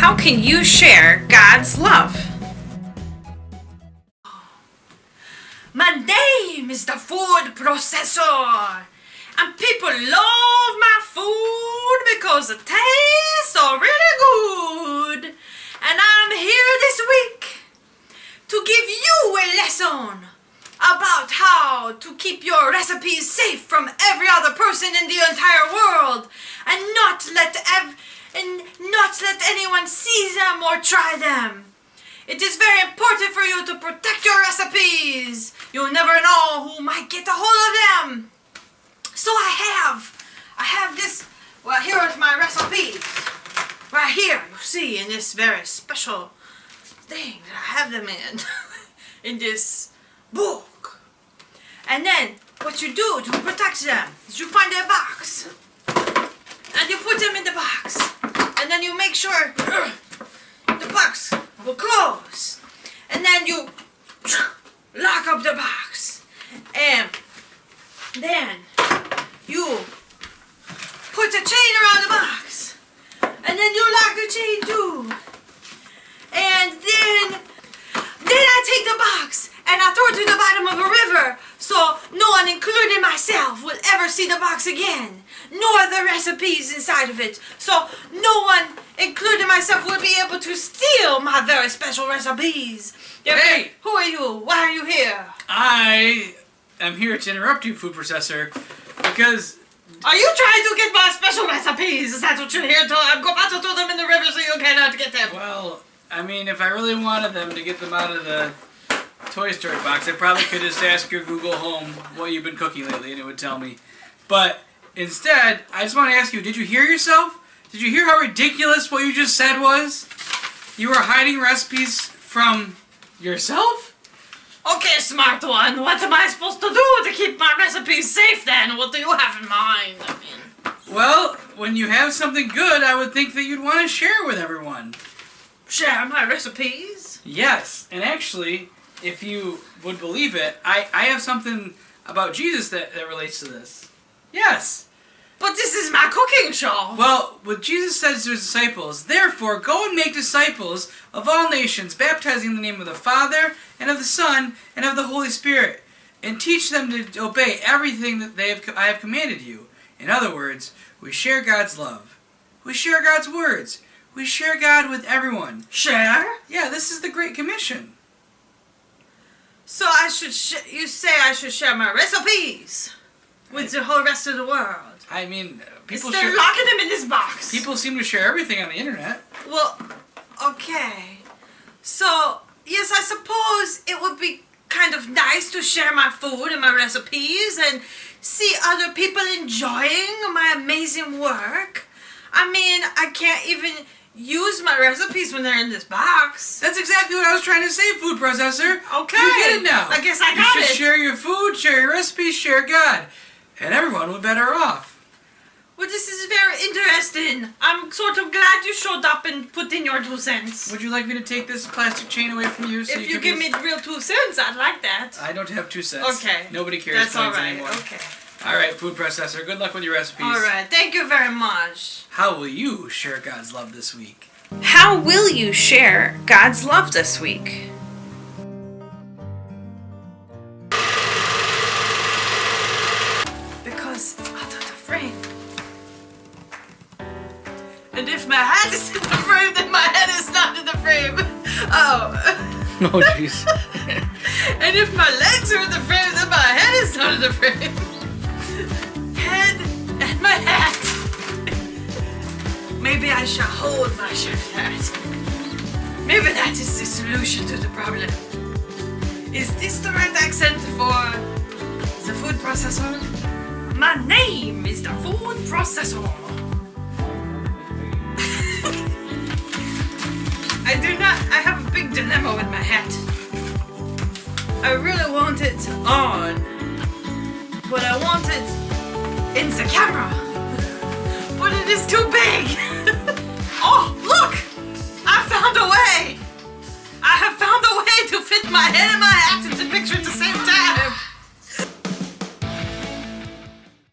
How can you share God's love? My name is the food processor, and people love my food because it tastes so really good. And I'm here this week to give you a lesson about how to keep your recipes safe from every other person in the entire world, and not let anyone see them or try them. It is very important for you to protect your recipes. You'll never know who might get a hold of them. So I have this. Well, here is my recipes. Right here, you see, in this very special thing that I have them in, in this book. And then, what you do to protect them is you find a box, and you put them in the box, and then you make sure the box will close, and then you lock up the box, and then you put a chain around the box, and then you lock the chain too, and then I take the box and I throw it to the bottom of a river, so no one, including myself, will ever see the box again, nor the recipes inside of it. So no one, including myself, will be able to steal my very special recipes. Hey! Who are you? Why are you here? I am here to interrupt you, food processor, because... Are you trying to get my special recipes? Is that what you're here to? I'm about to throw them in the river so you cannot get them. Well, I mean, if I really wanted them to get them out of the Toy Story box, I probably could just ask your Google Home what you've been cooking lately, and it would tell me. But instead, I just want to ask you, did you hear yourself? Did you hear how ridiculous what you just said was? You were hiding recipes from yourself? Okay, smart one. What am I supposed to do to keep my recipes safe then? What do you have in mind? I mean... Well, when you have something good, I would think that you'd want to share with everyone. Share my recipes? Yes, and actually, if you would believe it, I have something about Jesus that relates to this. Yes. But this is my cooking show. Well, what Jesus says to his disciples, therefore, go and make disciples of all nations, baptizing in the name of the Father, and of the Son, and of the Holy Spirit, and teach them to obey everything that I have commanded you. In other words, we share God's love. We share God's words. We share God with everyone. Share? Yeah, this is the Great Commission. So you say I should share my recipes with the whole rest of the world? I mean, people Instead of locking them in this box. People seem to share everything on the internet. Well, okay. So, yes, I suppose it would be kind of nice to share my food and my recipes and see other people enjoying my amazing work. I mean, I can't even use my recipes when they're in this box. That's exactly what I was trying to say, food processor. Okay. You get it now. I guess I got You it. should share your food, share your recipes, share God. And everyone would be better off. Well, this is very interesting. I'm sort of glad you showed up and put in your 2 cents. Would you like me to take this plastic chain away from you? So If you give me the real 2 cents, I'd like that. I don't have 2 cents. Okay. Nobody carries That's coins all right. anymore. Okay. All right, food processor. Good luck with your recipes. All right. Thank you very much. How will you share God's love this week? How will you share God's love this week? Because it's out of the frame. And if my hat is in the frame, then my head is not in the frame. Oh. Oh, jeez. And if my legs are in the frame, then my head is not in the frame. Head and my hat. Maybe I shall hold my chef hat. Maybe that is the solution to the problem. Is this the right accent for the food processor? My name is the food processor. I have a big dilemma with my hat. I really want it on, but I want it in the camera. But it is too big. Oh, look! I found a way! I have found a way to fit my head in my